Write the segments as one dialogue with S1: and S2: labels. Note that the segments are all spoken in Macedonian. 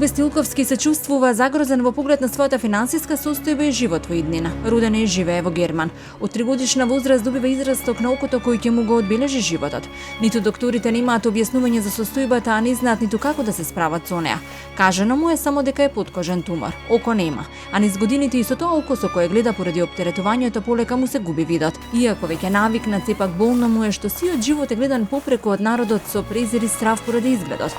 S1: Љубе Стилковски се чувствува загрозен во поглед на својата финансиска состојба и живот во иднина. Роден е и живее во Герман. Од 3-годишна возраст добива израсток на окото кој ќе му го одбележи животот. Ниту докторите немаат објаснување за состојбата, а не знаат ниту како да се справат со неа. Кажано му е само дека е подкожен тумор. Око нема, а низ годините и со тоа око со кое гледа поради оптеретувањето полека му се губи видот. Иако веќе навикнат, сепак болно му е што сиот живот е гледан попреку од народот со презир и страв поради изгледот.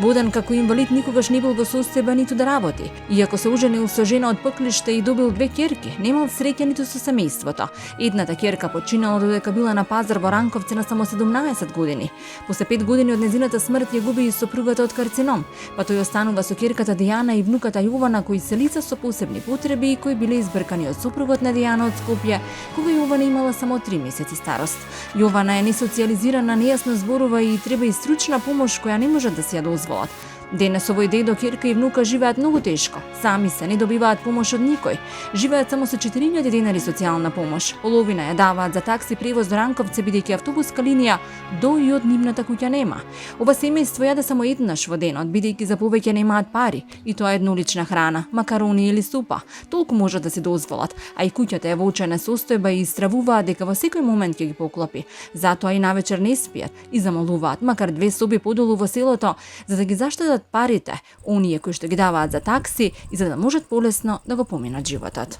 S1: Воден како инвалид никогаш не бил во состојба ниту да работи. Иако се оженил со жена од Пклиште и добил 2 ќерки, немал среќа ниту со семејството. Едната ќерка починала додека била на пазар во Ранковци на само 17 години. После 5 години од незината смрт ја губи и сопругата од карцином, па тој останува со ќерката Дијана и внуката Јована, кои се лица со посебни потреби и кои биле избркани од сопругот на Дијана од Скопје, кога Јована имала само 3 месеци старост. Јована е несоциализирана, нејасно зборува и треба и стручна помош која не може да се ја дозволат. Денес овој дедо, ќерка и внука живеат многу тешко. Сами се не добиваат помош од никој. Живеат само со 4000 денари социјална помош. Половина ја даваат за такси превоз до Ранковци, бидејќи автобуска линија до и од нивната куќа нема. Ова семејство јаде само еднаш во денот, бидејќи за повеќе немаат пари, и тоа еднолична храна, макарони или супа. Толку можат да се дозволат, а и куќата е во очајна состојба и стравуваат дека во секој момент ќе ги поклопи. Затоа и навечер не спијат и замолуваат макар 2 соби подолу во селото за да ги заштедат парите, оние кои што ги даваат за такси и за да можат полесно да го поминат животот.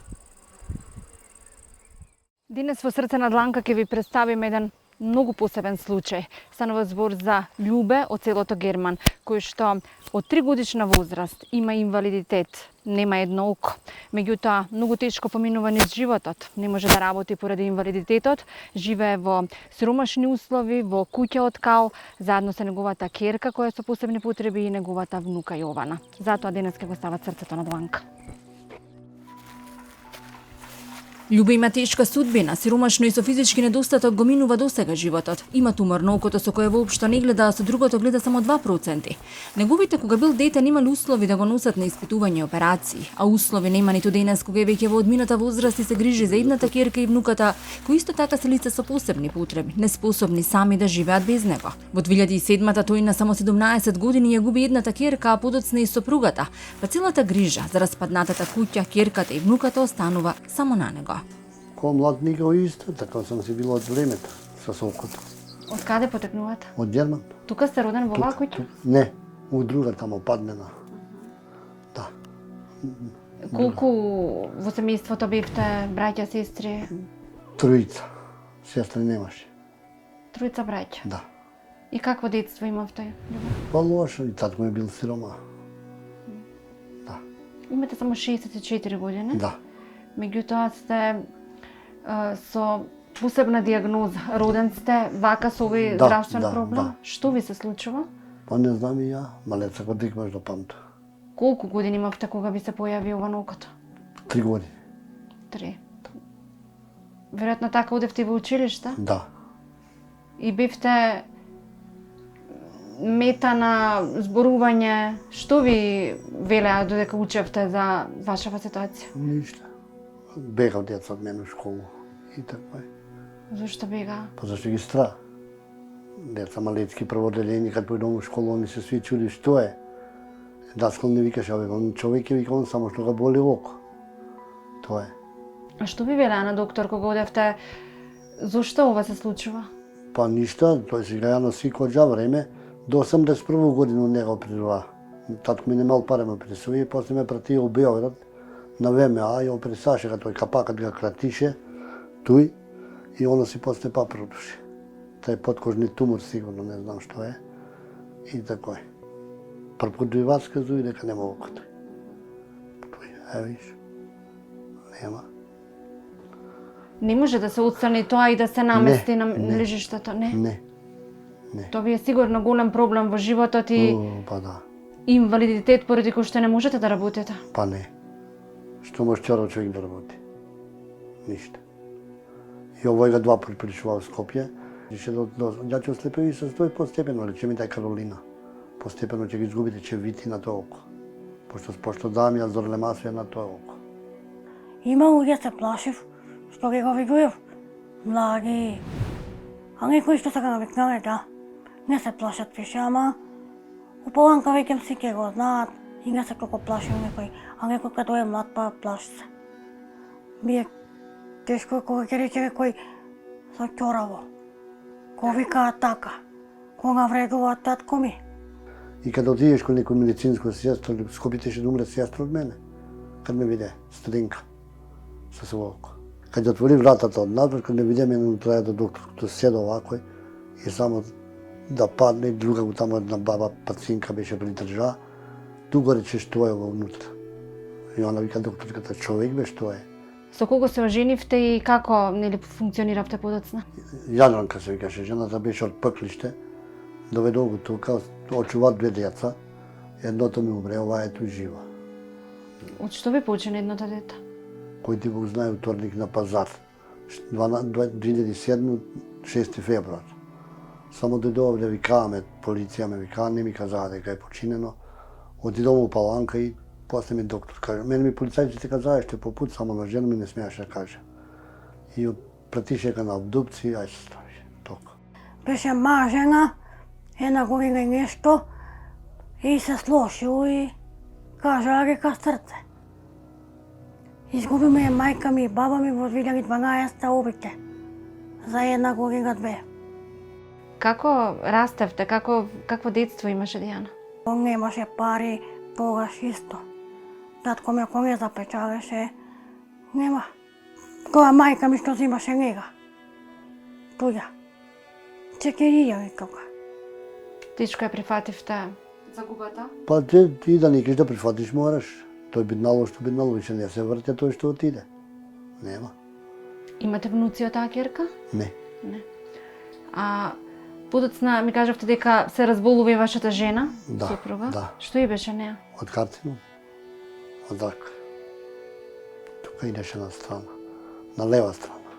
S1: Денес во Срце на дланка ќе ви представиме еден многу посебен случај. Станува збор за Љубе од селото Герман, кој што од 3-годишна возраст има инвалидитет, нема едно око. Меѓутоа, многу тешко поминува низ животот. Не може да работи поради инвалидитетот, живее во сиромашни услови, во куќа од кал, заедно со неговата ќерка која е со посебни потреби и неговата внука Јована. Затоа денес ќе го стават Срцето на дланка. Љубе има тешка судбина, сиромашно и со физички недостаток го минува досега животот. Има тумор на окото со кое воопшто не гледа, а со другото гледа само 2%. Неговите кога бил дете немале услови да го носат на испитување и операции, а услови нема ниту денес кога е веќе во одмината возраст и се грижи за едната ќерка и внуката, кои исто така се лица со посебни потреби, неспособни сами да живеат без него. Во 2007-та тој на само 17 години ја губи едната ќерка, а подоцна и сопругата, па целата грижа за распаднатата куќа, ќерката и внуката останува само на него.
S2: Ко млад никао исто, така сам си бил од времето со сокото.
S1: Од каде потекнувате?
S2: Од Герман.
S1: Тука сте роден во оваа куќа?
S2: Не, у друга тамо паднена. Да.
S1: Колку во семејството бевте браќа, сестри?
S2: 3. Сестри немаше.
S1: 3 браќа?
S2: Да.
S1: И какво детство имавте?
S2: Па лошо, и татко ми бил сирома. Да.
S1: Имате само 64 години?
S2: Да.
S1: Меѓутоа сте со посебна дијагноза. Роден сте вака со овој здравствен проблем?
S2: Да.
S1: Што ви се случува?
S2: Па не знам и ја, малеца кога дик да памту.
S1: Колку години имавте кога ви се појави ова на окото?
S2: 3 години.
S1: 3. Веројатно така одевте и во училиште?
S2: Да.
S1: И бевте мета на зборување. Што ви велеа додека учевте за вашава ситуација?
S2: Ништо. Бегав деца од мене у школу и така е.
S1: Зошто бега?
S2: Па зашто ги страх. Деца малечки прводелени, кад појдом у школу, они се сви чули што е. Даскал не викаше, он човек е, вика, он само што го боли око. Тоа е.
S1: А што ви велеа на доктор кога одевте? Зошто ова се случува?
S2: Па ништо, тој сега ја носи коџа време, до 81 година него прирува. Татко ми немал пари ме присуи и после ме прати у Београд на ВМА и он присаше кога тој капакот га кратише, тој, и оно си после па продуши. Тај подкожни тумор сигурно, не знам што е. И тако е. Првпут ви вас казуи дека нема окото. Тој, виж, нема.
S1: Не може да се отстрани тоа и да се намести на лежиштето, не?
S2: Не. Не.
S1: Тоа ви е сигурно голем проблем во животот и
S2: Па да.
S1: инвалидитет поради кој што не можете да работите.
S2: Па не. Што може вчера човек да работи? Ништо. И овој га 2 пати пришува во Скопје. Ја ќе ослепеви со 100% але ќе ми дај Каролина. Постепено ќе ги изгубите, ќе вити на тоа око. Пошто дам ја зорлемасија на тоа око.
S3: Има луѓе се плашив, што ги го видов. Млади. А некои што сака да викнале, да. Не се плашат више, ама у Поланка веќе си ќе го знаат Инга се колко плашил некој, а некој като е млад па плаши се. Ми е тешко кога ќе рече некој со ќораво, кога викаат така, кога вредува татко ми.
S2: И kada отидеш кон некој медицинско сестро, скопите ще да умре сестра од мене. Kad ме виде, студентка, со сволко. Kad отвори вратата од надвор, kad ме виде мене утре до докторкото седа овако и само да падне, друга го тамо една баба пациентка беше придржа, туго рече што е во внутра. И она вика докторката, човек бе што е.
S1: Со кого се оженивте и како нели функциониравте подоцна?
S2: Јадранка се викаше, жената беше од Пъклиште, доведох го тука, очува 2 деца, едното ми умре, ова е ту жива.
S1: Од што ви поучи едното дете?
S2: Кој ти го знае уторник на пазар, 2007, 6 февруар. Само дојдов да викаваме, полиција ме викаа, не ми казаа дека е починено. Отидов у Паланка и после ми доктор каже, мене ми полицајците казаа што по пут, само на жена ми не смеаше да каже. И пратише ка на обдукција, ај се ставише, толку.
S3: Беше мажена, една година и нешто, и се слошил и кажа река срце. Изгуби ме мајка ми и баба ми во 2012 убите. За една година 2.
S1: Како растевте, какво детство имаше Дијана?
S3: Немаше пари, тогаш исто. Татко ме ако не запечалеше, нема. Тоа мајка ми што имаше нега. Туѓа. Чекерија и тога.
S1: Тишко ја прифативте загубата?
S2: Па ти да никаш да прифатиш мораш. Тој биднало што биднало, више не се вртја тој што отиде. Нема.
S1: Имате внуци од таа ќерка?
S2: Не.
S1: Не. А подоцна ми кажавте дека се разболува и вашата жена,
S2: Да,
S1: супруга.
S2: да.
S1: Што и беше неа?
S2: Од карцином. Од рак. Тука идеше на страна. На лева страна.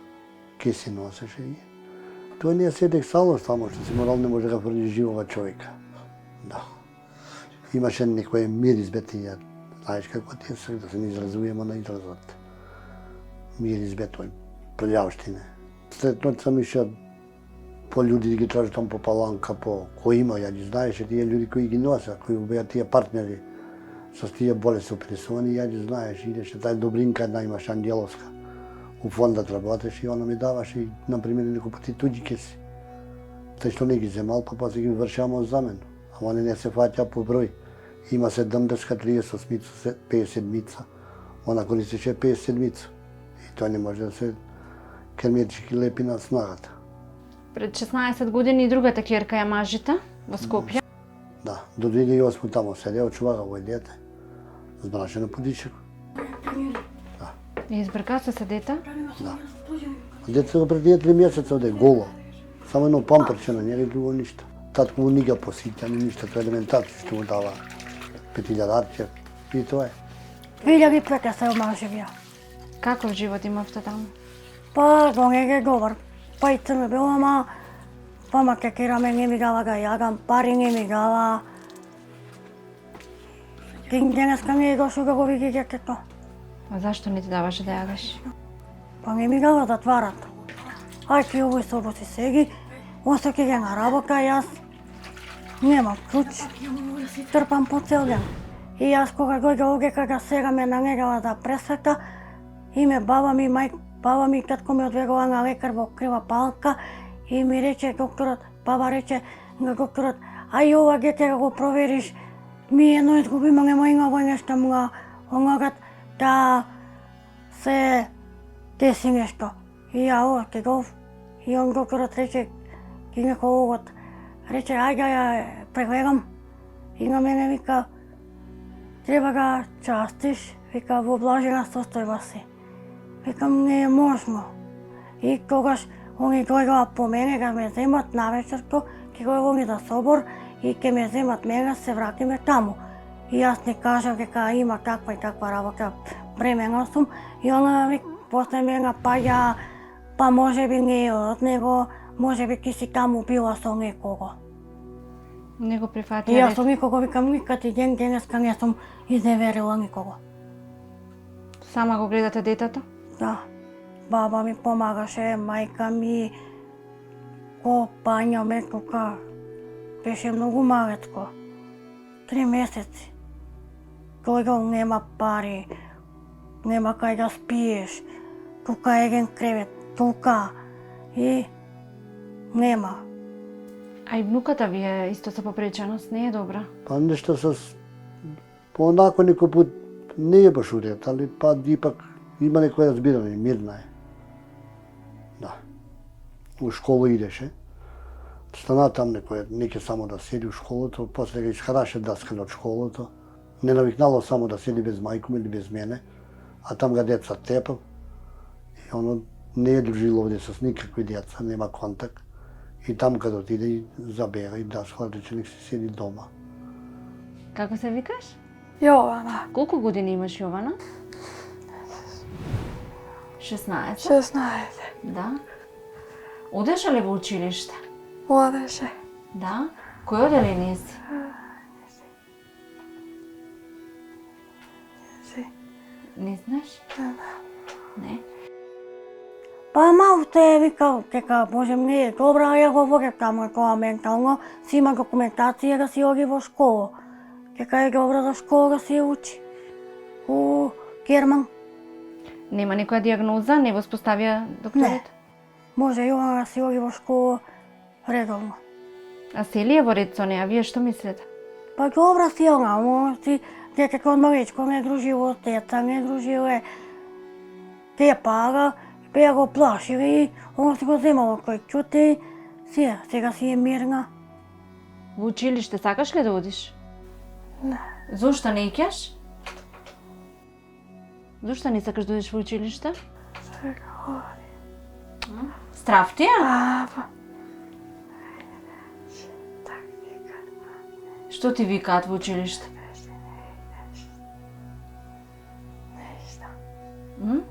S2: Киси носеше и... Тоа не е седек сало само што си морал не може да фрли живова човека. Да. Имаше некој мирис бетија. Знаеш како ти е сега да се не изразуваме на изразот. Мирис бе тој прљавштине. След сам ишao по луѓе да ги тражи там по Паланка, по кои има, ја ги знаеше тие луѓе кои ги носа, кои беа тие партнери со тие болести опресувани, ја ги знаеш, идеше тај Добринка една имаше Ангеловска. У фондот работеше и она ми даваше и например некој пати туѓи кеси. Тај што не ги земал, па после ги вршамо замено. Ама не се фаќа по број. Има 70, 38, 57, она користеше 57. И тоа не може да се керметички лепи на снагата.
S1: Пред 16 години другата ќерка ја мажите во Скопје.
S2: Да, до 2008 тамо седе, очувага овој дете. Збраше на подичек.
S1: И избрка се дете?
S2: Да. Дете го пред 3 месеца оде голо. Само едно памперче на njega и друго ништо. Татко му нига посиќа, ни ништо, тоа е елементарно што му дава 5000 и тоа е.
S3: 2005 се омаживија.
S1: Каков живот имавте таму?
S3: Па, го неге говор. Па и црме било, ама пама кекираме, не ми гава га јагам, пари не ми гава. Денеска не е дошол да го види детето.
S1: А зашто не ти даваше да јадеш?
S3: Па не ми гава затварат. Ај ти овој соботи сеги, осо ќе ги на работа, јас немам ключ, трпам по цел ден. И јас кога дојде овде кога сега ме нанегала да пресвета, име баба ми татко ме одвегала на лекар во Крива Палка и ми рече докторот, баба рече на докторот, ај ова дете го провериш, ми едно изгубимо, нема има нешто му омагат да се деси нешто. И ја отидов и он докторот рече, гинекологот, рече ајде ја прегледам и на мене вика, треба да частиш, вика во блажена состојба си. Викам не е можно. И тогаш они дојдоа по мене да ме земат навечерто, ќе го они за собор и ќе ме земат мене, се вратиме таму. И јас не кажав дека има таква и таква работа, бремена сум и она после мене паѓа, па може би не е од него, може би ќе си таму била со некого.
S1: Не го
S3: И
S1: прифатија?
S3: јас со никого викам никад и денеска не сум изневерила никого.
S1: Сама го гледате детето?
S3: Да, баба ми помагаше, мајка ми, пања ме тука, беше многу малетко, 3 месеци. Кога нема пари, нема кај да спиеш, тука е ген кревет, тука и нема.
S1: А и внуката ви е исто со попреченост, не е добра.
S2: Па нешто понако некој пут не е баш уред, али па ипак има некој разбирање, мирна е. Да. У школа идеше. Стана там некој, неќе само да седи у школото, после го исхараше даскале од школото. Не навикнало само да седи без мајком или без мене, а там га деца тепав. И оно не е дружило овде со никакви деца, нема контакт. И там каде отиде и забега и даскала рече нек се седи дома.
S1: Како се викаш?
S4: Јована.
S1: Колку години имаш, Јована? 16.
S4: 16.
S1: Да. Одеше ли во училиште?
S4: Одеше.
S1: Да. Кој оделение си?
S4: Си.
S1: Не знаеш? Не.
S3: Па малку е викал дека можем не е добра, а ја го вогев таму тоа ментално, си има документација да си оди во школа. Дека е добра за школа да се учи. У Герман
S1: Нема некоја диагноза, не воспоставија докторите?
S3: може Јована да си оди во школа редовно.
S1: А се ли е во ред со неа? Вие што мислите?
S3: Па добра си она, може си детето од малечко не дружило с деца, не дружиле те пара, беа го плашили и он си го земало кој чути, сега си е мирна.
S1: Во училиште сакаш ли да одиш?
S4: Не.
S1: Зошто не икеш? Зошто не сакаш да одиш во училиште? Страв ти е?
S4: Па.
S1: Што ти викаат во училиште?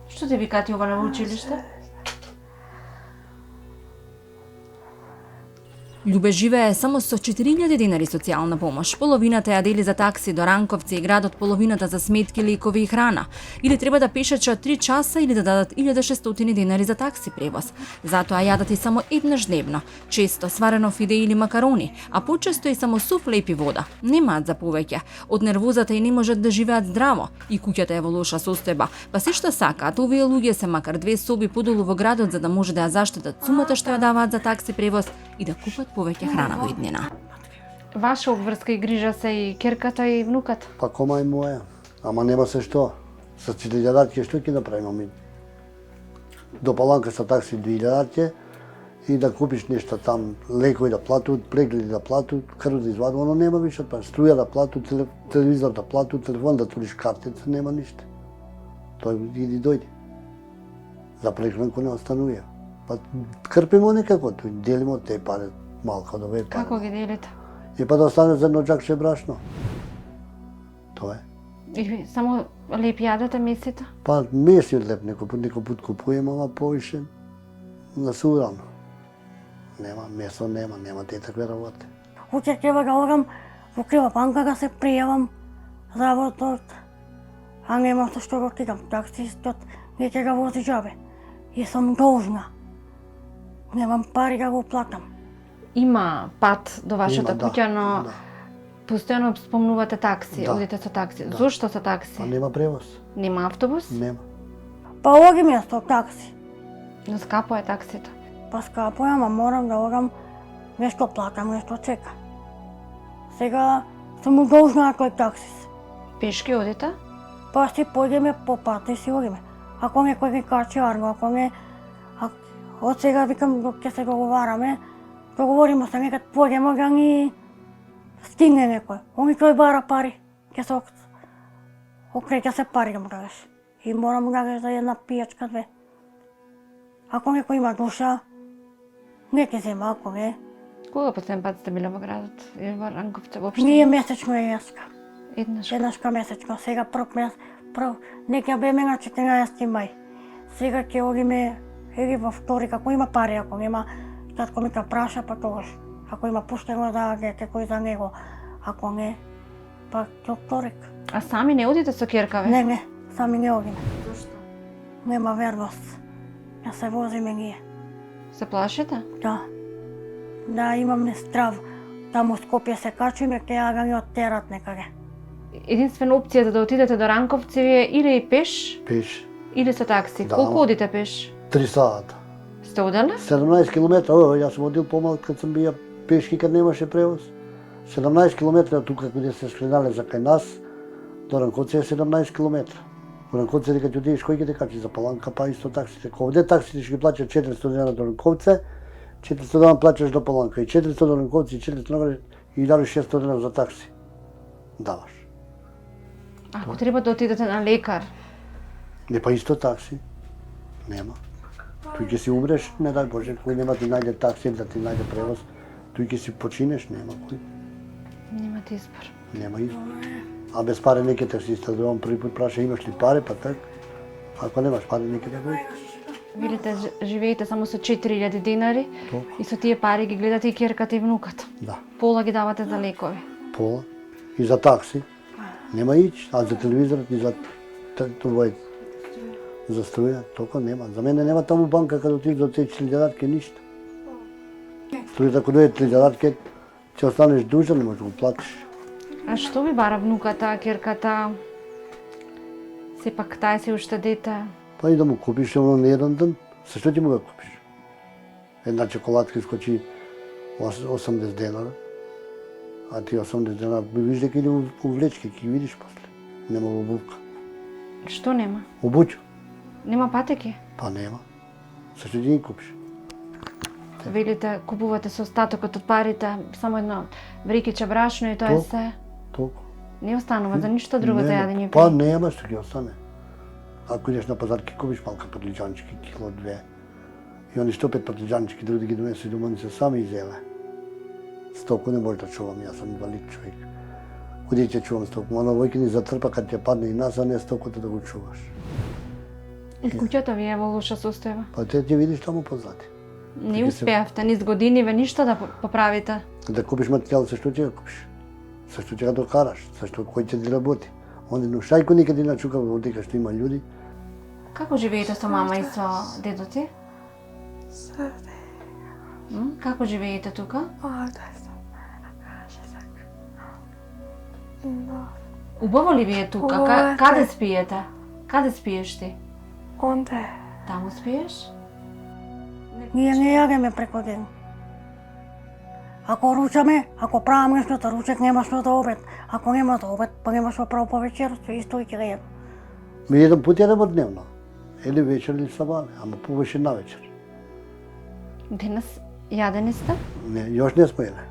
S1: Што ти викаат, Јована, во училиште? Љубе живее само со 4000 денари социјална помош. Половината ја дели за такси до Ранковци и градот, половината за сметки, лекови и храна. Или треба да пешачат 3 часа или да дадат 1600 денари за такси превоз. Затоа јадат и само еднаш дневно, често сварено фиде или макарони, а почесто и само суфле и вода. Немаат за повеќе. Од нервозата и не можат да живеат здраво. И куќата е во лоша состојба. Па се што сакаат, овие луѓе се макар 2 соби подолу во градот за да може да ја заштитат сумата што ја даваат за такси превоз и да купат повеќе храна во иднина. Ваша обврска и грижа се и керката и внуката?
S2: Па кома и моја. Ама нема се што. Со 4000 што ќе направиме ми? До Паланка со такси 2000 и да купиш нешто там, лекови да платат, прегледи да платат, крв да извадат, оно нема више, па струја да платат, телевизор да платат, телефон да туриш картица, нема ништо. Тој иди дојде. За прехранку не останува. Па крпимо некако, тој делимо те пари, малко да ве пари.
S1: Како ги делите?
S2: И па да остане за едно џакче брашно. Тоа е.
S1: И само леп јадете месите?
S2: Па меси леп, некој пут купуjem, ама повише насурано. Нема месо, нема те такви работи.
S3: Утре треба да одам во крива банка да се пријавам за работот, а нема со што го кидам. Таксистот не ќе го вози џабе. И сум должна. Немам пари да го платам.
S1: Има пат до вашата
S2: Има, да,
S1: куќа, но
S2: да.
S1: постојано спомнувате такси,
S2: Да.
S1: одите со такси.
S2: Да.
S1: Зошто со такси?
S2: Па нема превоз,
S1: Нема автобус?
S2: нема.
S3: Па оди место такси.
S1: Но скапо е таксито.
S3: Па скапо е, ама морам да одам нешто платам, нешто чека. Сега сум должна на тој таксис.
S1: Пешки одите?
S3: Па си појдеме по пат и си одиме. Ако некој ги качи арго, ако не... Од сега викам, док ќе се договараме, договоримо се некад појдемо да ни стигне некој. Они тој бара пари, ќе се окреќа се пари да му дадеш. И морам да дадеш за една пијачка две. Ако некој има душа, не ќе зема, ако не.
S1: Кога последен пат сте биле во градот? Или во Ранковци воопшто?
S3: Ние месечно е јаска.
S1: Еднаш.
S3: Еднашка месечно. Сега прв не ќе беме на 14 мај. Сега ќе одиме или во втори, како има пари, ако нема, татко ми ка праша, па тогаш. Ако има пуштено да дете кој за него, ако не, па до вторик.
S1: А сами не одите со керкаве?
S3: Не, сами не одиме.
S1: Зошто?
S3: Нема верност. Ја се возиме ние.
S1: Се плашите?
S3: Да. Да, имаме страв. Таму Скопје се качиме, ќе ја да ни оттерат некаде.
S1: единствена опција да отидете до Ранковци е или пеш,
S2: Пеш,
S1: или со такси.
S2: Да.
S1: Колку одите пеш?
S2: 3 сата.
S1: Сте одели?
S2: 17 километра, јас сум одил помал кад сум бија пешки кад немаше превоз. 17 километра од тука каде се скренале за кај нас, до Ранковци е 17 километра. Во Ранковци дека ќе одиш кој ќе те качи за Паланка, па исто таксите. Овде таксите ќе ги плаќаш 400 дена до Ранковци, 400 дена плаќаш до Паланка и 400 до Ранковци и 400 нагоре и 1600 дена за такси. Даваш.
S1: Ако треба да отидете на лекар,
S2: Не па исто такси. Нема. Тој ќе си умреш, не дај Боже, кој нема ти најде такси да ти најде превоз, тој ќе си починеш, нема кој.
S1: немате избор.
S2: Нема избор. А без пари не ќе те си стадувам први пат праша имаш ли пари, па так. Ако немаш пари не ќе те гои.
S1: Видите, живеете само со 4000 динари
S2: Толку.
S1: и со тие пари ги гледате и ќерката и внуката.
S2: Да.
S1: Пола ги давате за лекови.
S2: Пола. И за такси. Нема ич, а за телевизорот и за това за струја, толку нема. За мене нема таму банка каде отидеш да отсечеш лидаратке ништо. Струјата ако дојде лидаратке, ќе останеш дужан, не можеш да го платиш.
S1: А што ви бара внуката, ќерката? Сепак тај се уште дете.
S2: Па и да му купиш оно на еден ден, се што ќе му го купиш? Една чоколадка искочи 80 денара, а ти 80 денара видиш дека иде у влечки, ќе ги видиш после. Нема обувка.
S1: Што нема?
S2: Обуќа?
S1: Нема патеки?
S2: Па нема. Се што ќе ги купиш?
S1: Велите, купувате со остатокот од парите, само едно врикиче брашно и тоа е
S2: Толку.
S1: се.
S2: Толку.
S1: Не останува за ништо друго за
S2: Нема.
S1: јадење.
S2: Па нема што ќе остане. Ако идеш на пазар ќе купиш малка патлиџанчки, кило две. И они што 5 патлиџанчки други ги донеси дома, они се сами изеле. Стоку не може да чувам, јас сум инвалид човек. Куди ќе чувам стоку? Она војка ни затрпа кад ќе падне и нас, а не стокото да го чуваш.
S1: И куќата ви е во лоша состојба.
S2: Па те ќе видиш таму позади.
S1: Не
S2: Тука се-
S1: успеавте низ годиниве ништо да поправите.
S2: Да купиш материјал, се што ќе го купиш? Се што ќе го докараш? Се што кој ќе ти работи? Онде но шајко никаде не чука во дека што има луѓе.
S1: Како живеете со мама и со дедо ти?
S4: Сърде.
S1: Како живеете тука?
S4: Овде сам. Каже така. Но,
S1: Убаво ли ви е тука?
S4: Убаво е.
S1: Каде спиете? Каде спиеш ти?
S4: онде.
S1: Таму спиеш?
S3: Ние не јадеме преку ден. Ако ручаме, ако правам нешто за ручек, нема што за обед. Ако нема за обед, па нема што право по вечерот, исто и ќе го јадам.
S2: Ми еден пат јадемо дневно. Или вечер или сабале, ама повеќе на вечер.
S1: Денес јадени сте?
S2: Не, још не сме еле.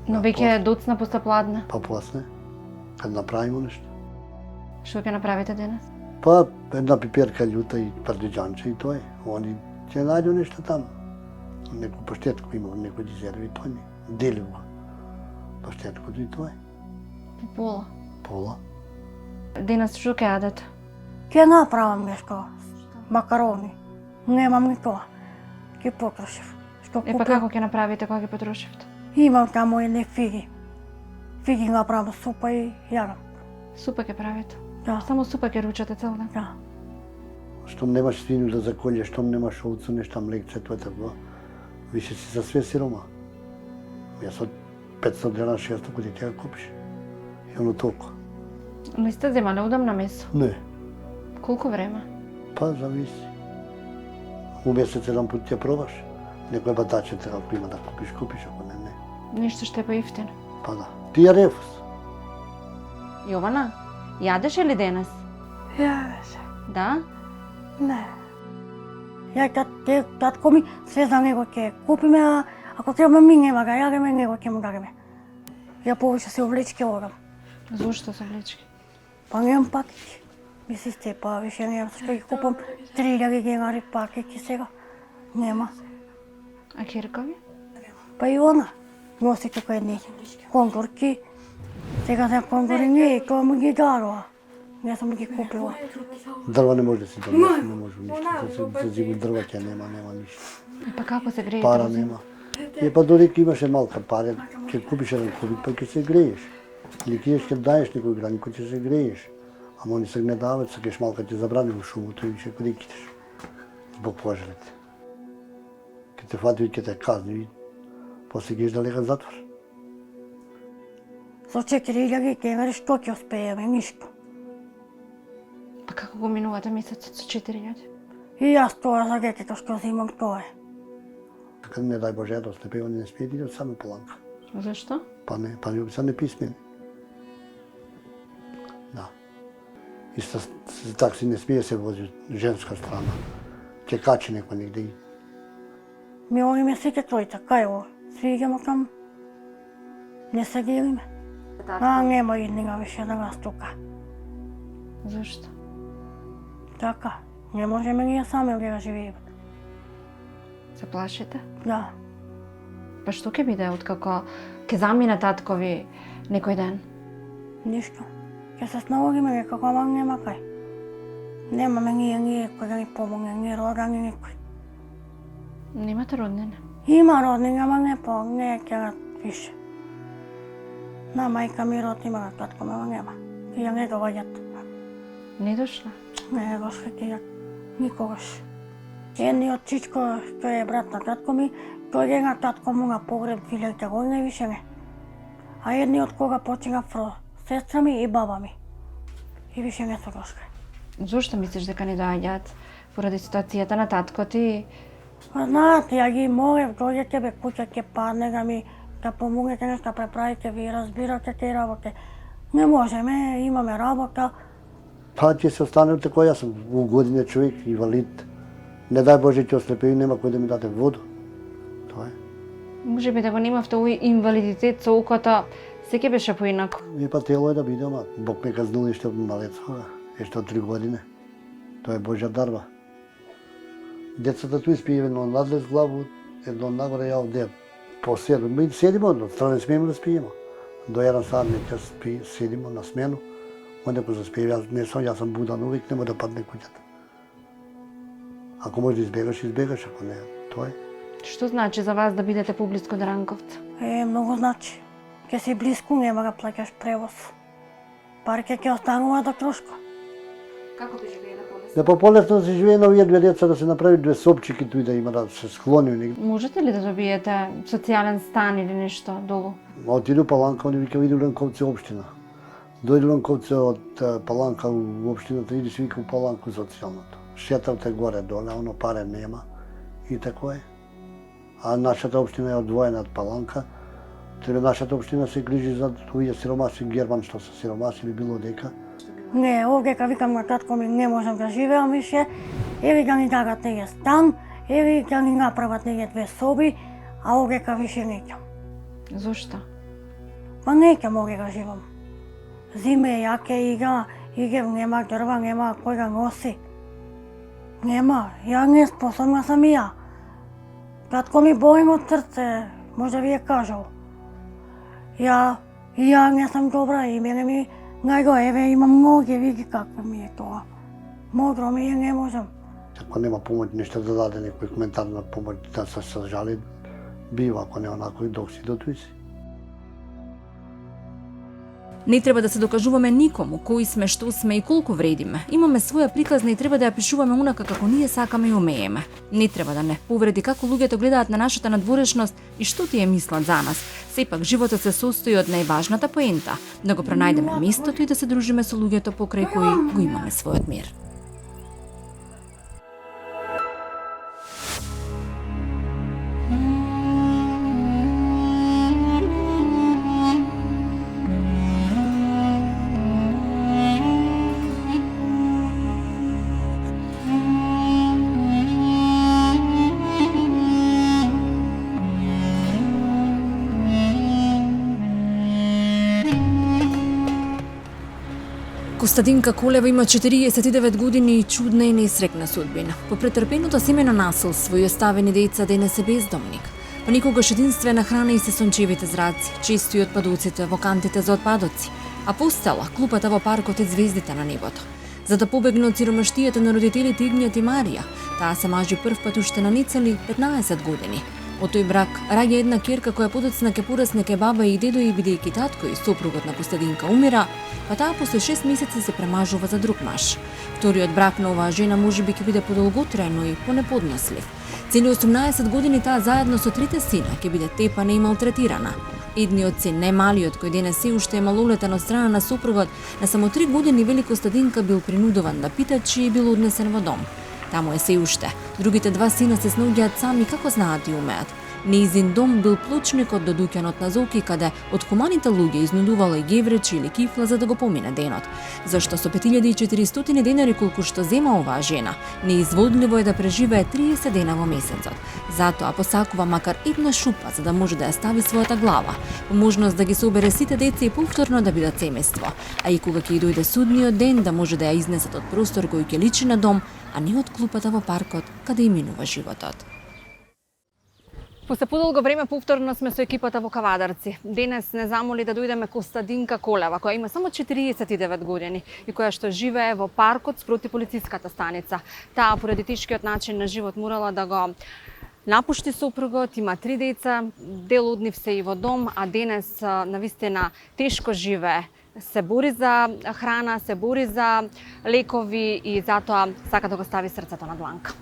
S1: Но веќе доцна поста пладне.
S2: Па после, кад направиме нешто.
S1: Што ќе направите денес?
S2: Па една пиперка љута и пардиџанче и тоа е. Они ќе најду нешто таму. Неко паштетко има, некој дизерви и тоа не. Делив го. Паштеткото и тоа е.
S1: Пола.
S2: Пола.
S1: Денес што ќе јадете?
S3: Ќе направам нешто. Макарони. Немам ни тоа. Ќе потрошив. Што
S1: Е па
S3: купив.
S1: како ќе направите кога ги потрошивте?
S3: Имам таму едни фиги. Фиги направам супа и јадам.
S1: Супа ќе правите?
S3: Да,
S1: Само супа ќе ручате цел ден?
S3: да.
S2: Штом немаш свинју да заколјеш, штом немаш овцу, нешта млекче, тоа е тако. Више си за све сирома. Јас од 500 дена 600 кој ќе го купиш. И оно толку.
S1: Не сте земале удамна месо?
S2: Не,
S1: Колку време?
S2: па зависи. У месец еден пат ќе пробаш. Некој батаче треба ако има да купиш, купиш, ако не, не.
S1: Нешто што е поевтино.
S2: Па да. Ти ја рефус.
S1: Јована, јадеше ли денес?
S4: Јадеше.
S1: Да?
S4: Не.
S3: Татко ми се за него ќе купиме, а ако треба ми нема ga јадеме, него ќе му дадеме. Ја повеќе се увлечки одам.
S1: Зошто се влечки?
S3: Па немам пакети. Ми се степа, више немам што ги купам 3000 денари пакети сега. Нема.
S1: А ќерка ви?
S3: Па и она носи тука едни кондорки. Сега за кондори не е, тоа му ги дарува. Не сум ги купила.
S2: Дрва не може да си донеси, не може ништо. За зиму дрва ќе нема ништо.
S1: И па како се греете?
S2: Пара нема. И па дори ќе имаше малка пара, ќе купиш еден кубик, па ќе се грееш. Или ќе ќе даеш некој гранико, ќе се грееш. Ама они се не дават, се кеш малка ќе забрани во шумото и ќе крикитеш. Због пожарите. Ке те фати и ќе те казни и после ќе далека затвор.
S3: Со 4000 кевери што ќе успееме, ништо.
S1: Па како го минувате месецот со 4000?
S3: И јас тоа за детето што зимам, тоа е.
S2: Kad ne daj Bože da oslепevanje ne smije ići samo Polanka.
S1: Зашто?
S2: Pa ljudi sam nepismeni. Da. Isto tak si ne smije se vozi ženska strana. Čekači neko negdje.
S3: Ми овиме сите тројца, кај ово? Свиѓамо кам... Не се делиме. Нема иднина више да нас тука.
S1: Зашто?
S3: Така, не можеме ние сами да го живееме.
S1: Се плашите?
S3: Да.
S1: Па што ќе биде откако ќе замине таткови некој ден?
S3: Ништо. Ќе се снаогиме некако, ама нема кај. Немаме ние кој да ни помогне, ни родани никој.
S1: Немате роднина?
S3: Има роднини, ама не ќе да више. На мајка ми род има, татко ама нема. И ја не доваѓат.
S1: Не дошла?
S3: Не дошли тие никогаш. Едниот чичко, тој е брат на татко ми, тој е на татко му на погреб 2000 година и више не. А едниот кога почина фро сестра ми и баба ми. И више не се дошли.
S1: Зошто мислиш дека не доаѓаат? Поради ситуацијата на татко ти?
S3: Па знаат, ја ги молев, дојдете бе куќа ќе падне да помогнете нешто преправите, ви разбирате те работи. Не можеме, имаме работа.
S2: Pa će se ostanuti tako, ja sam u godine čovjek, invalid. Ne daj Bože će oslepeo i nema koji da mi date vodu. To je.
S1: Може би да го немавте овој инвалидитет со окото, се ќе беше поинако.
S2: И па тело е да биде, ама Бог ме казнил и ще малецова, ще от 3 години. To je Božja darba. Децата tu спие едно надлез главу, едно нагоре, ја овде по 7. Mi sedimo, od strane smijemo da spijemo. Do 1 sat neće sedimo na smjenu. Onda ko zaspije, ja sam budan uvijek, nemoj da padne kućata. Ako možeš da izbjegaš, izbjegaš, ako ne, to je.
S1: Што значи за вас да бидете поблиску до Ранковца?
S3: Многу значи. Ке си близко, нема да плаќаш превоз. Парите ќе останува до трошко.
S1: Како би живееле полесно?
S2: Да по-полесно да се живее на овие 2 деца, да се направи 2 сопчики туи да има, да се склони негде.
S1: Можете ли да добиете социјален стан или нешто долу?
S2: Отиду Паланка, они вика иду Ленковци општина. Дојде Ленковци од Паланка у општината, иди се вика у Паланку социјалното. Шетавте горе доле, оно паре нема и тако е. А нашата општина е одвоена од Паланка. Треба нашата општина се грижи за овие сиромаси, Герман што се сиромаси или било дека.
S3: Не, овдека викам на татко ми, не можам да живеам више, или да ни дадат неге стан, или да ни направат неге 2 соби, а овдека више неќам.
S1: Зошто?
S3: Па неќам овдека живам. Зиме, јаке иге, нема дрва, нема кој да носи. Нема, ја не способна сам и ја. Татко ми болен од срце, може ви е кажал. Ја не сум добра и мене ми најго, еве имам ноги, види какво ми е тоа. Модро ми е, не можам.
S2: Ако нема помоќ, нешто да даде некој коментар на помоќ, да се сажали, бива, ако не онако и док си до туј си.
S1: Не треба да се докажуваме никому кои сме, што сме и колку вредиме. Имаме своја приказна и треба да ја пишуваме унака како ние сакаме и умееме. Не треба да не повреди како луѓето гледаат на нашата надворешност и што тие мислат за нас. Сепак животот се состои од најважната поента, да го пронајдеме местото и да се дружиме со луѓето покрај кои го имаме својот мир. Костадинка Колева има 49 години и чудна и несрекна судбина. По претрпеното семено насилство и оставени деца денес е бездомник. Па никогаш единствена храна и се сончевите зраци, често и отпадуците во кантите за отпадоци, а постала клупата во паркот и звездите на небото. За да побегне од сиромаштијата на родителите Игнијат и Марија, таа се мажи прв пат уште на нецели 15 години. Од тој брак раѓа една ќерка која подоцна ке порасне ке баба и дедо и бидејќи татко и сопругот на Костадинка умира, па таа после 6 месеци се премажува за друг маж. Вториот брак на оваа жена можеби ќе биде подолготрајно и понеподнослив. Цели 18 години таа заедно со 3 сина ќе биде тепана и малтретирана. Едниот син, најмалиот, кој денес се уште е малолетен од страна на сопругот, на само 3 години Вели Костадинка бил принудуван да пита чии е бил однесен во дом. Таму е се уште. Другите 2 сина се снаоѓаат сами како знаат и умеат. Неизин дом бил плочникот до дуќанот на Зоки, каде од хуманите луѓе изнудувала и гевречи или кифла за да го помине денот. Зашто со 5400 денари колку што зема оваа жена, неизводливо е да преживее 30 дена во месецот. Затоа посакува макар една шупа за да може да ја стави својата глава, по можност да ги собере сите деца и повторно да бидат семејство, а и кога ќе дојде судниот ден да може да ја изнесат од простор кој ќе личи на дом, а не од клупата во паркот каде им минува животот.
S5: После подолго време повторно сме со екипата во Кавадарци. Денес не замоли да дојдеме Костадинка Колева, која има само 49 години и која што живее во паркот спроти полициската станица. Таа поради тешкиот начин на живот морала да го напушти сопругот, има 3 деца, дел од нив се и во дом, а денес навистина тешко живее. Се бори за храна, се бори за лекови и затоа сака да го стави срцето на дланка.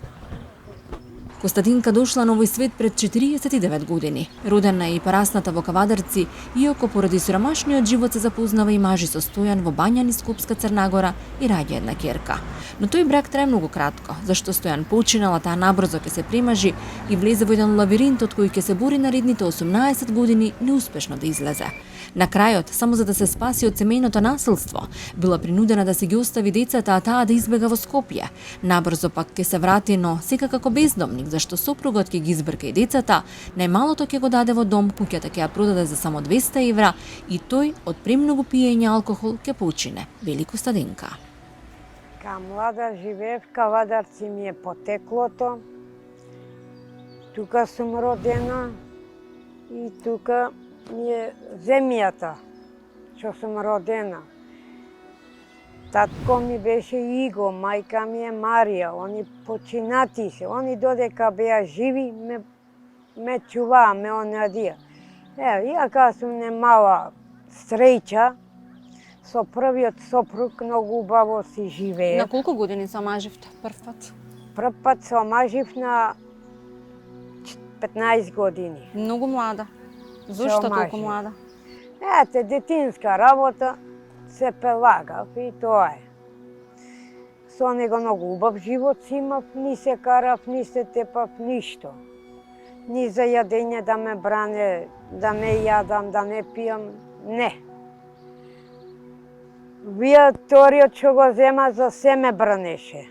S1: Костадинка дошла на овој свет пред 49 години. Родена и порасната во Кавадарци, иако поради сиромашниот живот се запознава и мажи со Стојан во Бања низ Скопска Црнагора и раѓа една ќерка. Но тој брак трае многу кратко, зашто Стојан починала, таа набрзо ќе се премажи и влезе во еден лавиринт од кој ќе се бори наредните 18 години неуспешно да излезе. На крајот, само за да се спаси од семејното насилство, била принудена да си ги остави децата, а таа да избега во Скопје. Набрзо пак ќе се врати, но сека како бездомник, зашто сопругот ќе ги избрка и децата, најмалото ќе го даде во дом, куќата ќе ја продаде за само 200 евра и тој од премногу пиење алкохол ќе почине. Вели Костадинка.
S6: Ка млада живеев, Кавадарци ми е потеклото. Тука сум родена и тука ми е земјата, што сум родена. Татко ми беше Иго, мајка ми е Марија, они починати се, они додека беа живи, ме чуваа, ме онадија. Ја кога сум немала среќа, со првиот сопруг многу убаво си живее.
S5: На колку години се омаживте прв пат?
S6: Прв пат се омажив на 15 години.
S5: Многу млада. Зошто толку млада?
S6: Ете, детинска работа, се пелагав и тоа е. Со него многу убав живот си имав, ни се карав, ни се тепав, ништо. Ни за јадење да ме бране, да не јадам, да не пијам, не. Вие вториот што го зема за се ме бранеше.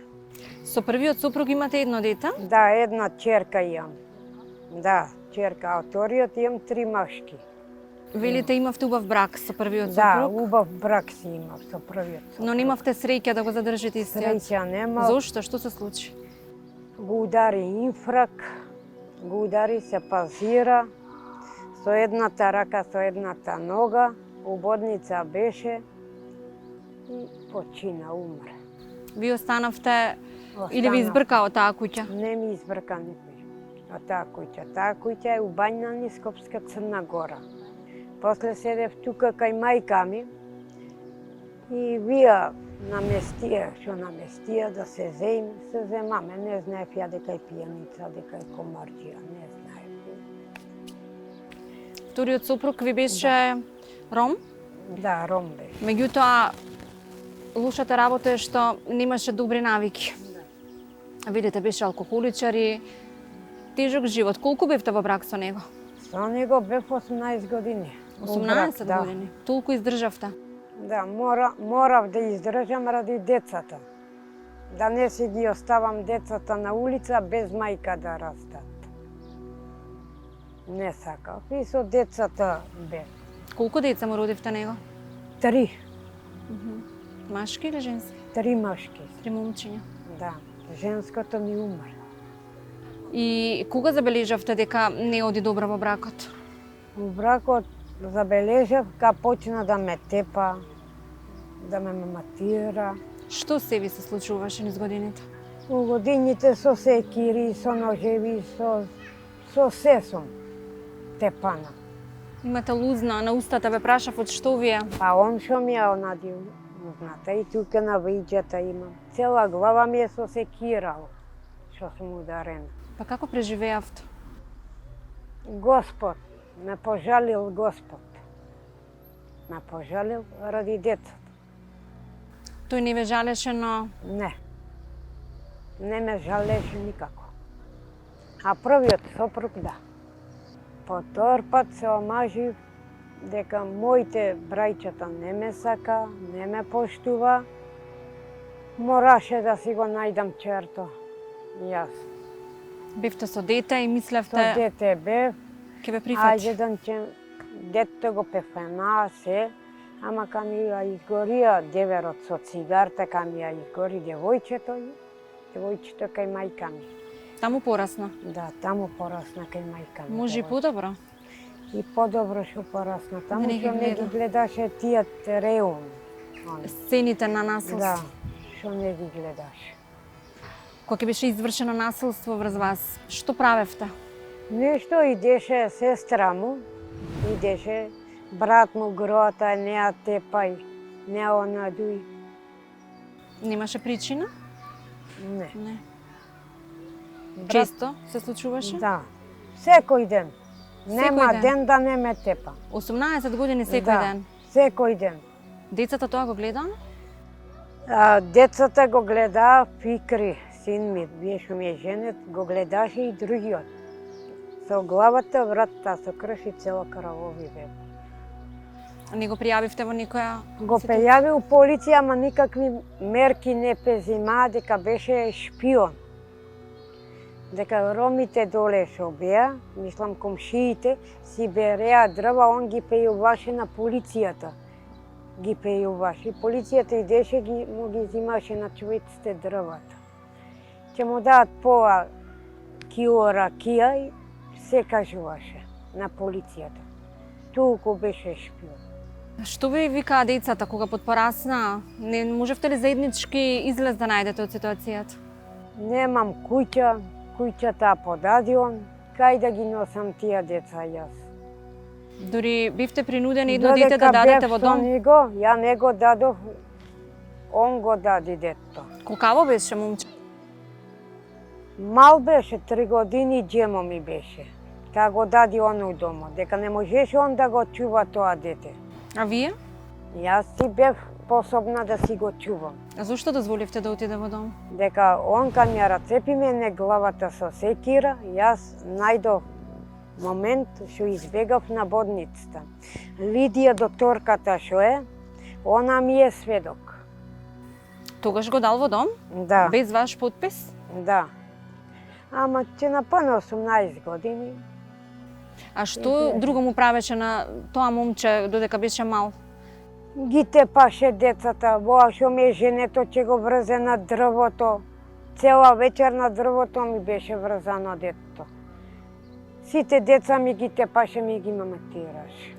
S5: Со првиот сопруг имате едно дете?
S6: Да, една ќерка имам. Да, ќерка, а вториот имам 3 машки.
S5: Велите имавте убав брак со првиот
S6: Да,
S5: сопруг?
S6: убав брак си имав со првиот сопруг.
S5: Но немавте среќа да го задржите истиот?
S6: Среќа немав.
S5: Зошто? Што се случи?
S6: Го удари инфрак, го удари, се пазира, со едната рака, со едната нога, убодница беше и почина, умре.
S5: Вие останавте или ви избрка од таа куќа?
S6: Не ми избрка никој од таа куќа. Таа куќа е у Бања низ Скопска Црна Гора. После седев тука кај мајка ми и вие наместија, што наместија да се земаме. Не знаев ја дека е пијаница, дека е комарџија, не знаев.
S5: Вториот сопруг ви беше ром?
S6: Да, ром беше.
S5: Меѓутоа, лошата работа е што немаше добри навики. Видите, беше алкохоличар и тежок живот. Колку бевте во брак со него?
S6: Со него бев 18 години.
S5: 18 години. Толку издржавте?
S6: Да, морав да издржам ради децата. Да не си ги оставам децата на улица без мајка да растат. Не сакав. И со децата бев.
S5: Колку деца му родивте него?
S6: 3.
S5: Машки или женски?
S6: 3 машки.
S5: 3 момчиња.
S6: Да. Женското ми умре.
S5: И кога забележавте дека не оди добро во бракот?
S6: Во бракот забележав кога почна да ме тепа, да ме матира.
S5: Што се ви се случуваше низ годините?
S6: Во годините со секири, со ножеви, со се сум тепана.
S5: Имате лузна на устата, ве прашав од што ви е?
S6: Па он што ми ја онади узната и тука на вијџата имам. Цела глава ми е со секирал, што сум ударена.
S5: Па како преживеавте?
S6: Господ ме пожалил Господ. Ме пожалил ради децата.
S5: Тој не ве жалеше, но
S6: Не. Не ме жалеше никако. А првиот сопруг да. По тор пат се омажив дека моите брајчата не ме сака, не ме поштува. Мораше да си го најдам черто. Јас.
S5: бевте со дете и
S6: Со
S5: мислевте
S6: дете бев,
S5: ќе ве прифати.
S6: ајде да ќе дете го пефена се, ама ка ми ја изгорија деверот со цигарта, ка ми ја изгори девојчето кај мајка ми.
S5: Таму порасна.
S6: Да, таму порасна кај мајка ми.
S5: Може и
S6: девојче.
S5: подобро.
S6: И подобро што порасна. Таму
S5: Да не ги
S6: што не ги
S5: гледа.
S6: гледаше тие реум.
S5: Сцените на насилство.
S6: Да, што не ги гледаше.
S5: Кога ќе беше извршено насилство врз вас, што правевте?
S6: Нешто идеше сестра му, идеше брат му грота, не ја тепај, не ја онадуј.
S5: Немаше причина?
S6: Не.
S5: Не.
S6: Брат-
S5: Често се случуваше?
S6: Да. Секој ден. Нема
S5: ден.
S6: ден да не ме тепа.
S5: 18 години секој
S6: Да,
S5: ден.
S6: Секој ден.
S5: Децата тоа го гледаа?
S6: Децата го гледаа, Фикри, син ми, беше ми е женет, го гледаше и другиот. Со главата вратта со крш и цела крвови бе.
S5: Не го пријавивте во никоја?
S6: Го прејави у полиција, ама никакви мерки не презимаа дека беше шпион. Дека ромите доле шо беа, мислам комшиите, си береа дрва, он ги пејуваше на полицијата. Ги пејуваше. Полицијата идеше, му ги зимаше на човеците дрвата. Ќе му дадат пола кило ракија и се кажуваше на полицијата. Толку беше шпион.
S5: Што ви викаа децата кога подпораснаа? Не можевте ли заеднички излез да најдете од ситуацијата?
S6: Немам куќа, куќата подади он, кај да ги носам тие деца јас.
S5: Дури бивте принудени едно дете да дадете во дом?
S6: Него, ја не го дадов, он го дади детето.
S5: Колкаво беше момче?
S6: Мал беше, 3 години джемо ми беше. Та го дади он у домот, дека не можеше он да го чува тоа дете.
S5: А вие?
S6: Јас си бев способна да си го чувам.
S5: А зошто дозволивте да отиде во дом?
S6: Дека он кај ми ја рацепи мене главата со секира, јас најдов момент што избегав на бодницата. Лидија докторката што е, она ми е сведок.
S5: Тогаш го дал во дом?
S6: Да,
S5: Без ваш подпис?
S6: да. Ама ќе напълне 18 години.
S5: А што друго му правеше на тоа момче додека беше мал?
S6: Ги тепаше децата, воа што ми е женето ќе го врзе на дрвото. Цела вечер на дрвото ми беше врзано детето. Сите деца ми ги тепаше, ми ги маматираше.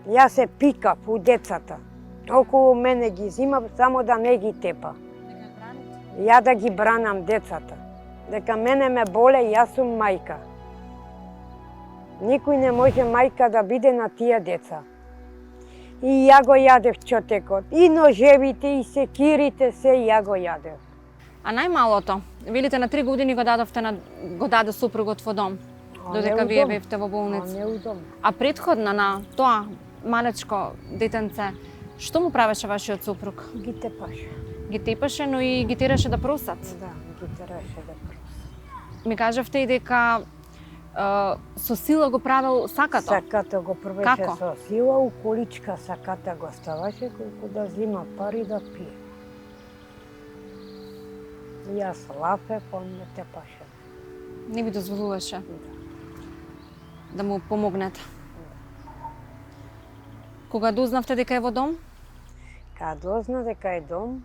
S6: Јас се пикав у децата. Околу мене ги зимав, само да не ги тепа. Ја да ги бранам децата. Дека мене ме боле, јас сум мајка. Никој не може мајка да биде на тие деца. И ја го јадев чотекот. И ножевите, и секирите, се ја го јадев.
S5: А најмалото, велите на 3 години го даде супругот во дом, додека
S6: у
S5: вие
S6: дом.
S5: бевте во болница.
S6: Не у дом.
S5: А претходно на тоа малечко детенце, што му правеше вашиот супруг?
S6: Ги тепаше.
S5: Ги тепаше, но и ги тераше да просат.
S6: Да, ги тераше да проси.
S5: Ми кажавте и дека со сила го правил сакато.
S6: Саката го првеше
S5: Како?
S6: со сила, у количка саката го ставаше, колку да зима пари да пие. Јас лафе, он ме тепаше.
S5: Не ви дозволуваше да му помогнете. Кога дознавте дека е во дом?
S6: Кога дозна дека е дом,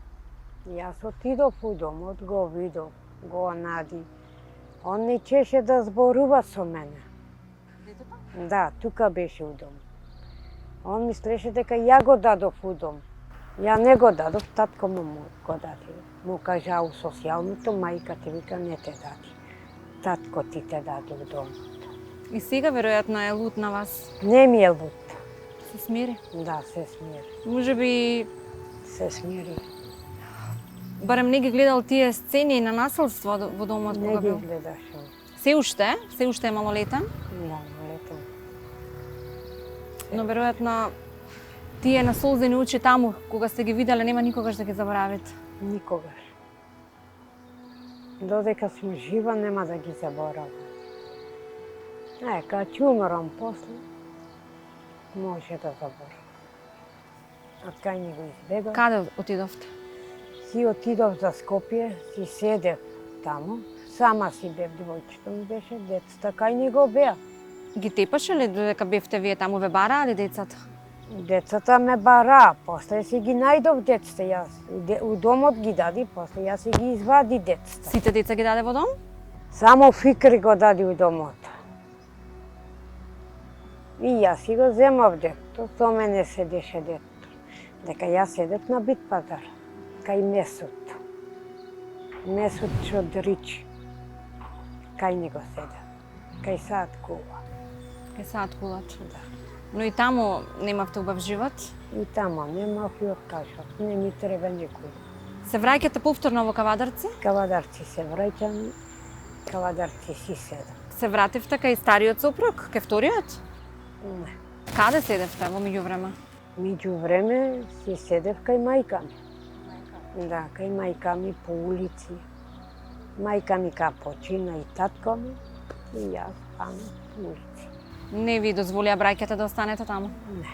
S6: јас отидов у домот, го видов, го нади. Он не чеше да зборува со мене. Да, тука беше у дом. Он мислеше дека ја го дадов у дом. Ја не го дадов, татко му го даде. Му кажа у социјалното, мајка ти вика не те даде. Татко ти те даде у дом.
S5: И сега веројатно е лут на вас.
S6: Не ми е лут.
S5: Се смири.
S6: Да, се смири.
S5: Може би
S6: Се смири.
S5: барем не ги гледал тие сцени на насилство во домот
S6: Не
S5: кога
S6: ги
S5: бил.
S6: гледаше.
S5: Се уште е малолетен.
S6: Да, летом.
S5: Но веројатно тие насолзени очи таму, кога сте ги виделе, нема никогаш да ги заборавите.
S6: Никогаш. Додека сум жива, нема да ги заборавам. Кога ќе умрам после, може да заборавам. А кај ни го избегав.
S5: Каде отидовте?
S6: Си отидов за Скопје, си седев таму. Сама си бев, девојчето ми беше, децата кај ни го беа.
S5: Ги тепаше ли додека бевте вие таму, ве бараа ли децата?
S6: Децата ме бараа, после си ги најдов децата јас. У домот ги дади, после јас си ги извади децата.
S5: Сите деца ги даде во дом?
S6: Само Фикри го дади у домот. И јас си го земав детето, со мене седеше детето. Дека јас седев на Бит пазар, кај Месот. Месот Чодрич. Кај него седев, кај Саат Кула.
S5: Кај Саат Кулач.
S6: Да.
S5: Но и таму немавте убав живот?
S6: И тамо немав и откажав, не ми треба никој.
S5: Се враќате повторно во Кавадарци?
S6: Кавадарци се враќам, Кавадарци си седам.
S5: Се вративте кај стариот сопруг, кај вториот?
S6: Не.
S5: Каде седевте во меѓувреме?
S6: Меѓу време си седев кај мајка ми. Да, кај мајка ми по улици. Мајка ми ка почина и татко ми, и јас таму по улици.
S5: Не ви дозволија браќата да останете таму?
S6: Не.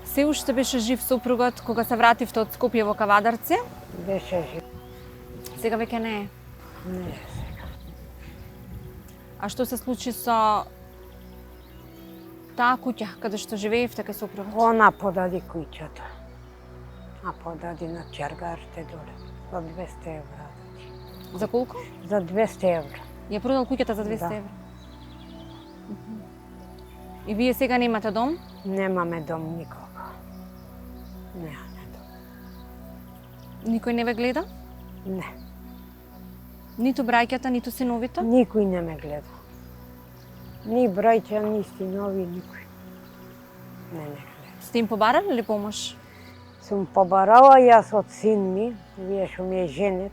S5: Се уште беше жив сопругот кога се вративте од Скопје во Кавадарци?
S6: Беше жив.
S5: Сега веќе не е.
S6: Не е сега.
S5: А што се случи со таа куќа каде што живеевте кај сопругот?
S6: Она подади куќата. А подади на чергарите доле. За 200 евра.
S5: За колку?
S6: За 200 евра.
S5: Ја продал куќата за 200
S6: Да.
S5: евра? И вие сега немате дом?
S6: Немаме дом никога. Немаме дом.
S5: Никој не ве гледа?
S6: Не.
S5: Ниту браќата, ниту синовите?
S6: Никој не ме гледа. Ни браќа, ни синови, никој. Не ме гледа.
S5: Сте им побарали ли помош?
S6: Сум побарала јас од син ми, вие што ми е женет.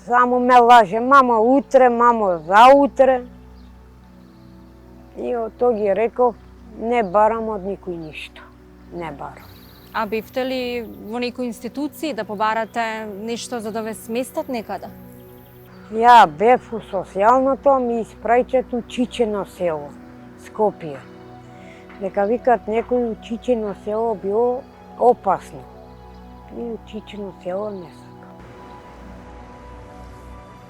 S6: Само ме лаже, мамо утре, мамо заутре. И од тоа ги реков, не барам од никој ништо. Не барам.
S5: А бевте ли во некои институции да побарате нешто за да ве сместат некаде?
S6: Ја бев у социјалното, ми испраќат у Чичено село, Скопје. Дека викат некој у Чичено село било опасно. И у Чичено село не сакам.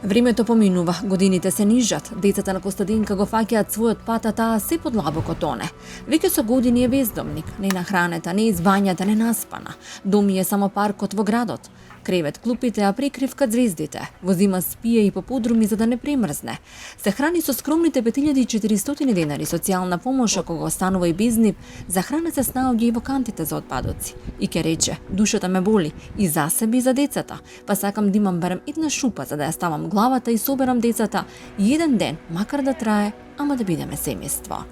S1: Времето поминува, годините се нижат, децата на Костадинка го фаќаат својот пат, а таа се подлабоко тоне. Веќе со години е бездомник, не нахранета, не извањата, не наспана. Доми е само паркот во градот. Кревет клупите, а прикривка звездите. Во зима спие и по подруми за да не премрзне. Се храни со скромните 5400 денари социјална помош, а кога останува и без нив, за храна се снаоѓа и во кантите за отпадоци. И ке рече, душата ме боли и за себе и за децата, па сакам да имам барем една шупа за да ја ставам главата и соберам децата и еден ден, макар да трае, ама да бидеме семејство.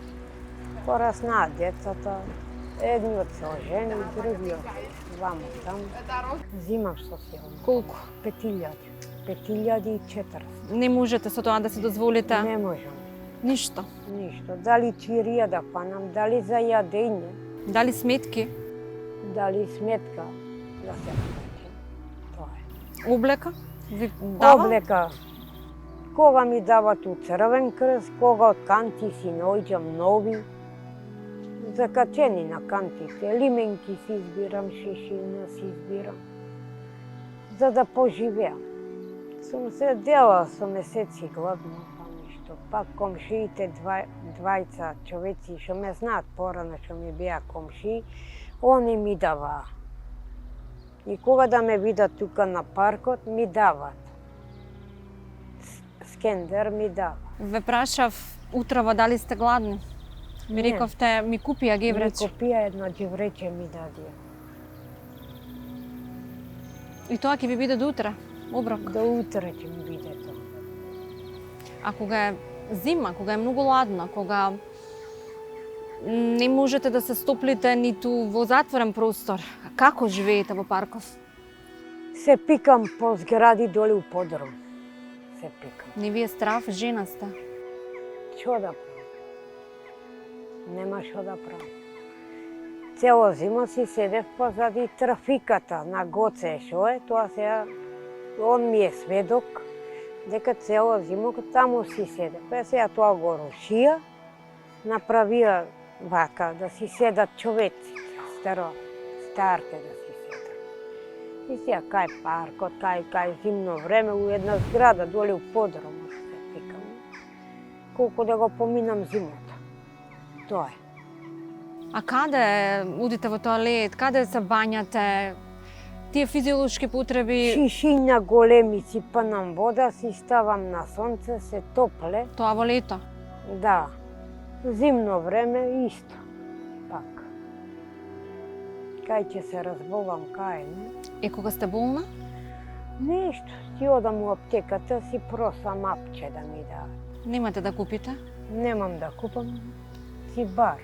S6: Пораснаат децата, едниот се ожени, другиот вамо таму. Зимав социјално.
S5: Колку?
S6: 5000. 5400.
S5: Не можете со тоа да си дозволите
S6: Не можам.
S5: ништо.
S6: Ништо. Дали чирија да панам, дали за јадење,
S5: Дали сметки,
S6: дали сметка да се плати. Тоа е.
S5: облека? Ви дава?
S6: Облека. Кога ми дават у Црвен крст, кога од канти си наоѓам нови, закачени на кантите, лименки си избирам, шишина си избирам, за да поживеам. Сум се дела со месеци гладно, па ништо. Пак комшиите, двајца човеци што ме знаат порано, што ми беа комшии, они ми даваа. И кога да ме видат тука на паркот, ми дават. Скендер ми дава.
S5: Ве прашав утрово дали сте гладни. Ми
S6: Не.
S5: рековте, ми купија
S6: Ми
S5: гевреч.
S6: купија едно џеврече ми дадија.
S5: И тоа ќе ви биде до утре, оброк.
S6: До утре ќе ми биде тоа.
S5: А кога е зима, кога е многу ладно, кога не можете да се стоплите ниту во затворен простор, како живеете во парков?
S6: Се пикам по згради доле у подрум. Се пикам.
S5: Не ви е страв, жена сте.
S6: Што да правам? Нема што да правам. Цела зима си седев позади трафиката на Гоце, шо е, тоа сега, он ми е сведок, дека цела зима таму си седев. Сега тоа го рушија, направија вака, да си седат човеците, старте да си седат. И сега кај паркот, кај зимно време, у една зграда, доле у подромот, се пикам. Колку да го поминам зимата. Тоа е.
S5: А каде удите во тоалет, каде се бањате? Тие физиолошки потреби,
S6: Шишиња големи сипанам вода, си ставам на сонце, се топле.
S5: тоа во лето?
S6: Да. Зимно време исто. Пак. Кај ќе се разболам, кај не?
S5: И кога сте болна?
S6: Нешто. Си одам у аптеката, си просам апче да ми дадат.
S5: Немате да купите?
S6: Немам да купам, си бар.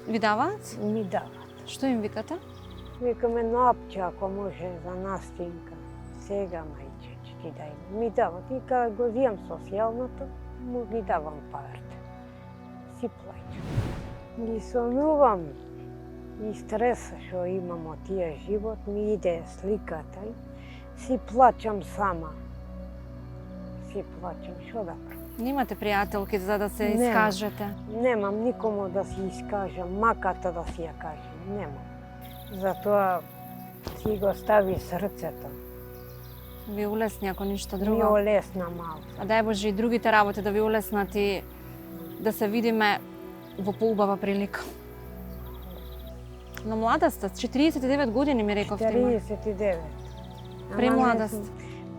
S5: Ви даваат?
S6: Ми дават.
S5: Што им викате?
S6: Викам едно апче, ако може, за настинка. Сега, мајче, ќе ти дај. Ми дават. И кога го зијам социјалното, му ги давам парите. Си плаќам. Ги сонувам. И стреса што имам од тие живот, ми иде сликата. Си плачам сама. Си плачам. Што да правам?
S5: Немате пријателки за да се
S6: Немам.
S5: искажете?
S6: Немам никому да си искажам, маката да си ја кажем. Немам. Затоа си го стави срцето.
S5: Ви улесни ако ништо
S6: Ми
S5: друго?
S6: олесна малку.
S5: А дај Боже и другите работи да ви улеснат и да се видиме во поубава прилика. Но млада сте, 49 години ми рековте има.
S6: 49.
S5: Премлада
S6: не
S5: сте.
S6: сум-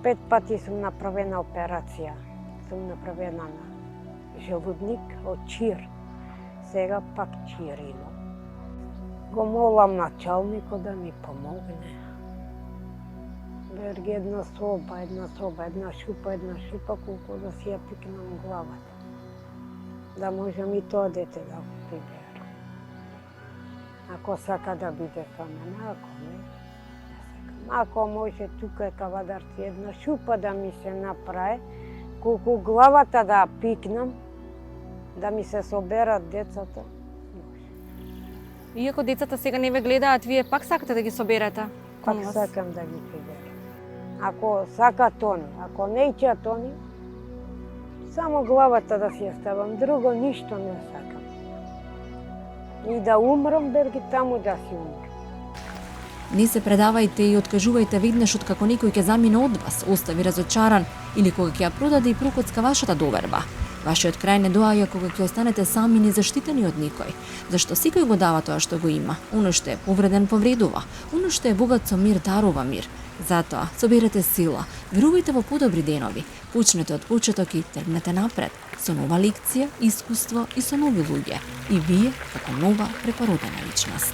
S6: 5 пати сум направена операција. Сум направена на желудник од чир. Сега пак чирино. Го молам началникот да ми помогне. Берги една шупа, една шупа, колку да си ја пикнам главата. Да можам и тоа дете да го приберам. Ако сака да биде со мене, ако не, не сакам. Ако може тука кавадарци една шупа да ми се направи, колку главата да пикнам, да ми се соберат децата, може.
S5: Иако децата сега не ве гледаат, вие пак сакате да ги соберете кон
S6: Пак
S5: вас.
S6: сакам да ги приберам. Ако сака тони, ако не ича тони, само главата да си ја ставам, друго ништо не сакам. И да умрам, берги таму да си умрам.
S1: Не се предавајте и откажувајте веднаш откако некој ќе замине од вас, остави разочаран или кога ќе ја продаде и прокоцка вашата доверба. Вашиот крај не доаѓа кога ќе останете сами незаштитени од никој, зашто секој го дава тоа што го има. Оно што е повреден повредува, оно што е богат со мир дарува мир. Затоа, соберете сила, верувајте во подобри денови, почнете од почеток и тргнете напред, со нова лекција, искуство и со нови луѓе. И вие како нова препородена личност.